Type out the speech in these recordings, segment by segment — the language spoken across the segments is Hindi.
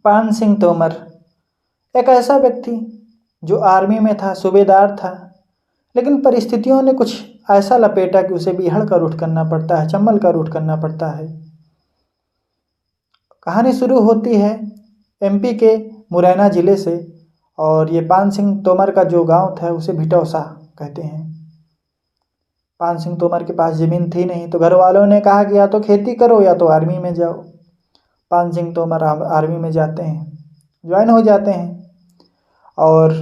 पान सिंह तोमर एक ऐसा व्यक्ति जो आर्मी में था, सूबेदार था, लेकिन परिस्थितियों ने कुछ ऐसा लपेटा कि उसे बिहड़ कर उठ करना पड़ता है, चंबल कर उठ करना पड़ता है। कहानी शुरू होती है एमपी के मुरैना ज़िले से, और ये पान सिंह तोमर का जो गांव था उसे भिटौसा कहते हैं। पान सिंह तोमर के पास ज़मीन थी नहीं, तो घर वालों ने कहा कि या तो खेती करो या तो आर्मी में जाओ। पान सिंह तोमर आर्मी में जाते हैं, ज्वाइन हो जाते हैं, और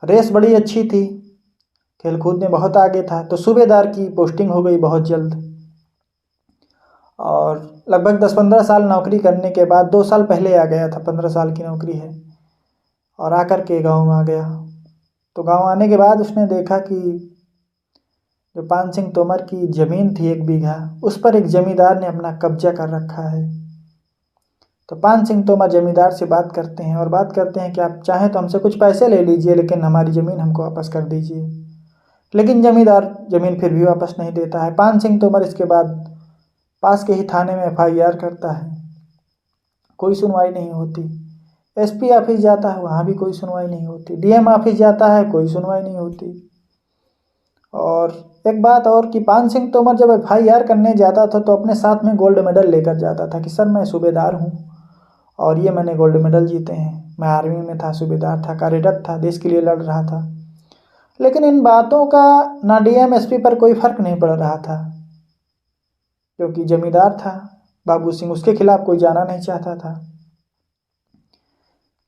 रेस बड़ी अच्छी थी, खेलकूद में बहुत आगे था, तो सूबेदार की पोस्टिंग हो गई बहुत जल्द। और लगभग 10-15 साल नौकरी करने के बाद 2 साल पहले आ गया था, 15 साल की नौकरी है, और आकर के गांव में आ गया। तो गांव आने के बाद उसने देखा कि जो पान सिंह तोमर की ज़मीन थी 1 बीघा, उस पर एक जमींदार ने अपना कब्जा कर रखा है। तो पान सिंह तोमर जमींदार से बात करते हैं और बात करते हैं कि आप चाहें तो हमसे कुछ पैसे ले लीजिए, लेकिन हमारी ज़मीन हमको वापस कर दीजिए। लेकिन जमींदार ज़मीन फिर भी वापस नहीं देता है। पान सिंह तोमर इसके बाद पास के ही थाने में FIR करता है, कोई सुनवाई नहीं होती। SP ऑफिस जाता है, वहाँ भी कोई सुनवाई नहीं होती। DM ऑफिस जाता है, कोई सुनवाई नहीं होती। और एक बात और कि पान सिंह तोमर जब FIR करने जाता था तो अपने साथ में गोल्ड मेडल लेकर जाता था कि सर मैं सूबेदार हूँ और ये मैंने गोल्ड मेडल जीते हैं, मैं आर्मी में था, सूबेदार था, कार्यरत था, देश के लिए लड़ रहा था। लेकिन इन बातों का ना DM SP पर कोई फर्क नहीं पड़ रहा था, क्योंकि जमींदार था बाबू सिंह, उसके खिलाफ कोई जाना नहीं चाहता था।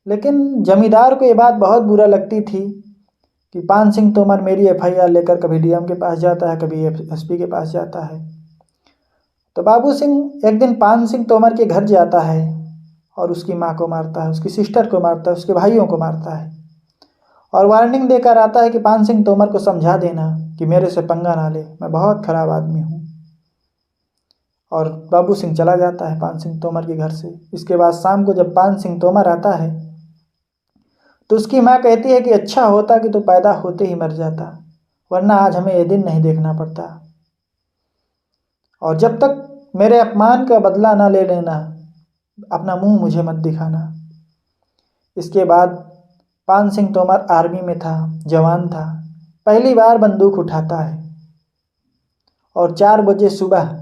लेकिन जमींदार को ये बात बहुत बुरा लगती थी कि पान सिंह तोमर मेरी FIR लेकर कभी DM के पास जाता है, कभी SP के पास जाता है। तो बाबू सिंह एक दिन पान सिंह तोमर के घर जाता है और उसकी माँ को मारता है, उसकी सिस्टर को मारता है, उसके भाइयों को मारता है, और वार्निंग देकर आता है कि पान सिंह तोमर को समझा देना कि मेरे से पंगा ना ले, मैं बहुत खराब आदमी हूँ। और बाबू सिंह चला जाता है पान सिंह तोमर के घर से। इसके बाद शाम को जब पान सिंह तोमर आता है तो उसकी माँ कहती है कि अच्छा होता कि तू पैदा होते ही मर जाता, वरना आज हमें ये दिन नहीं देखना पड़ता, और जब तक मेरे अपमान का बदला ना ले लेना अपना मुंह मुझे मत दिखाना। इसके बाद पान सिंह तोमर आर्मी में था, जवान था, पहली बार बंदूक उठाता है और 4 बजे सुबह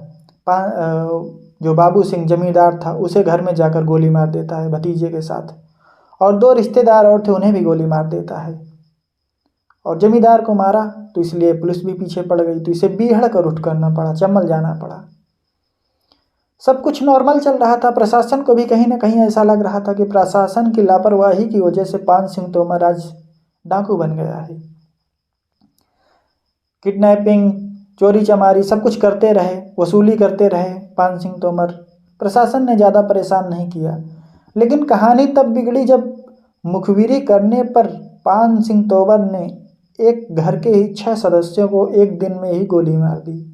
जो बाबू सिंह जमींदार था उसे घर में जाकर गोली मार देता है भतीजे के साथ, और 2 रिश्तेदार और थे उन्हें भी गोली मार देता है। और जमींदार को मारा तो इसलिए पुलिस भी पीछे पड़ गई, तो इसे बीहड़ कर उठ करना पड़ा, चंबल जाना पड़ा। सब कुछ नॉर्मल चल रहा था। प्रशासन को भी कहीं ना कहीं ऐसा लग रहा था कि प्रशासन की लापरवाही की वजह से पान सिंह तोमर आज डाकू बन गया है। किडनैपिंग, चोरी चमारी सब कुछ करते रहे, वसूली करते रहे पान सिंह तोमर। प्रशासन ने ज़्यादा परेशान नहीं किया। लेकिन कहानी तब बिगड़ी जब मुखबिरी करने पर पान सिंह तोमर ने एक घर के ही 6 सदस्यों को एक दिन में ही गोली मार दी।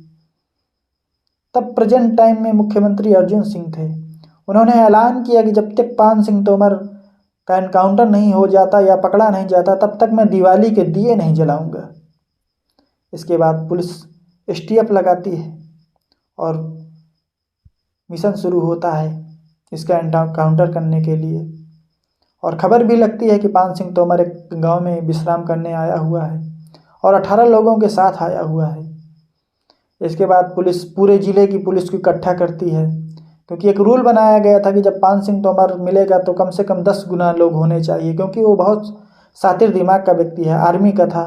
तब प्रेजेंट टाइम में मुख्यमंत्री अर्जुन सिंह थे। उन्होंने ऐलान किया कि जब तक पान सिंह तोमर का एनकाउंटर नहीं हो जाता या पकड़ा नहीं जाता तब तक मैं दिवाली के दिए नहीं जलाऊंगा। इसके बाद पुलिस STF लगाती है और मिशन शुरू होता है इसका एनकाउंटर करने के लिए। और खबर भी लगती है कि पान सिंह तोमर एक गांव में विश्राम करने आया हुआ है और 18 लोगों के साथ आया हुआ है। इसके बाद पुलिस पूरे ज़िले की पुलिस को इकट्ठा करती है, क्योंकि एक रूल बनाया गया था कि जब पान सिंह तोमर मिलेगा तो कम से कम 10 गुना लोग होने चाहिए, क्योंकि वो बहुत शातिर दिमाग का व्यक्ति है, आर्मी का था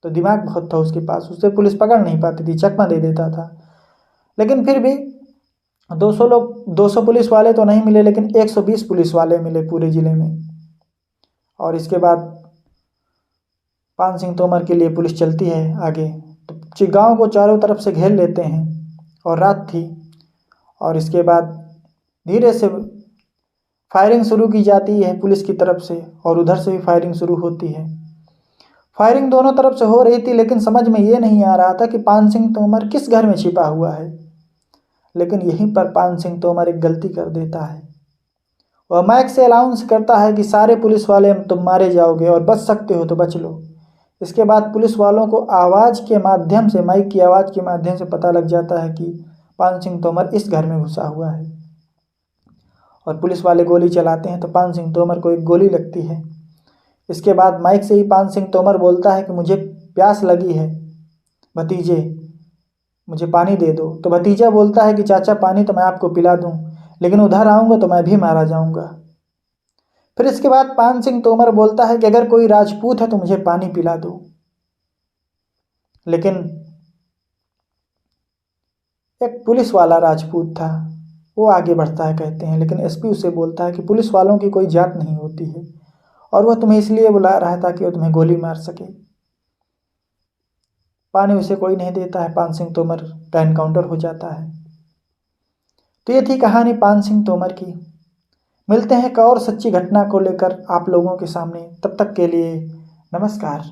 तो दिमाग बहुत था उसके पास, उससे पुलिस पकड़ नहीं पाती थी, चकमा दे देता था। लेकिन फिर भी 200 पुलिस वाले तो नहीं मिले, लेकिन 120 पुलिस वाले मिले पूरे ज़िले में। और इसके बाद पान सिंह तोमर के लिए पुलिस चलती है आगे, तो गांव को चारों तरफ से घेर लेते हैं, और रात थी। और इसके बाद धीरे से फायरिंग शुरू की जाती है पुलिस की तरफ से, और उधर से भी फायरिंग शुरू होती है। फायरिंग दोनों तरफ से हो रही थी, लेकिन समझ में ये नहीं आ रहा था कि पान सिंह तोमर किस घर में छिपा हुआ है। लेकिन यहीं पर पान सिंह तोमर एक गलती कर देता है। वह माइक से अनाउंस करता है कि सारे पुलिस वाले तुम मारे जाओगे और बच सकते हो तो बच लो। इसके बाद पुलिस वालों को आवाज़ के माध्यम से, माइक की आवाज़ के माध्यम से पता लग जाता है कि पान सिंह तोमर इस घर में घुसा हुआ है। और पुलिस वाले गोली चलाते हैं तो पान सिंह तोमर को एक गोली लगती है। इसके बाद माइक से ही पान सिंह तोमर बोलता है कि मुझे प्यास लगी है भतीजे, मुझे पानी दे दो। तो भतीजा बोलता है कि चाचा पानी तो मैं आपको पिला दूं, लेकिन उधर आऊँगा तो मैं भी मारा जाऊँगा। फिर इसके बाद पान सिंह तोमर बोलता है कि अगर कोई राजपूत है तो मुझे पानी पिला दो। लेकिन एक पुलिस वाला राजपूत था, वो आगे बढ़ता है कहते हैं, लेकिन एसपी उसे बोलता है कि पुलिस वालों की कोई जात नहीं होती है और वह तुम्हें इसलिए बुला रहा है ताकि वो तुम्हें गोली मार सके। पानी उसे कोई नहीं देता है, पान सिंह तोमर का एनकाउंटर हो जाता है। तो ये थी कहानी पान सिंह तोमर की। मिलते हैं एक और सच्ची घटना को लेकर आप लोगों के सामने, तब तक के लिए नमस्कार।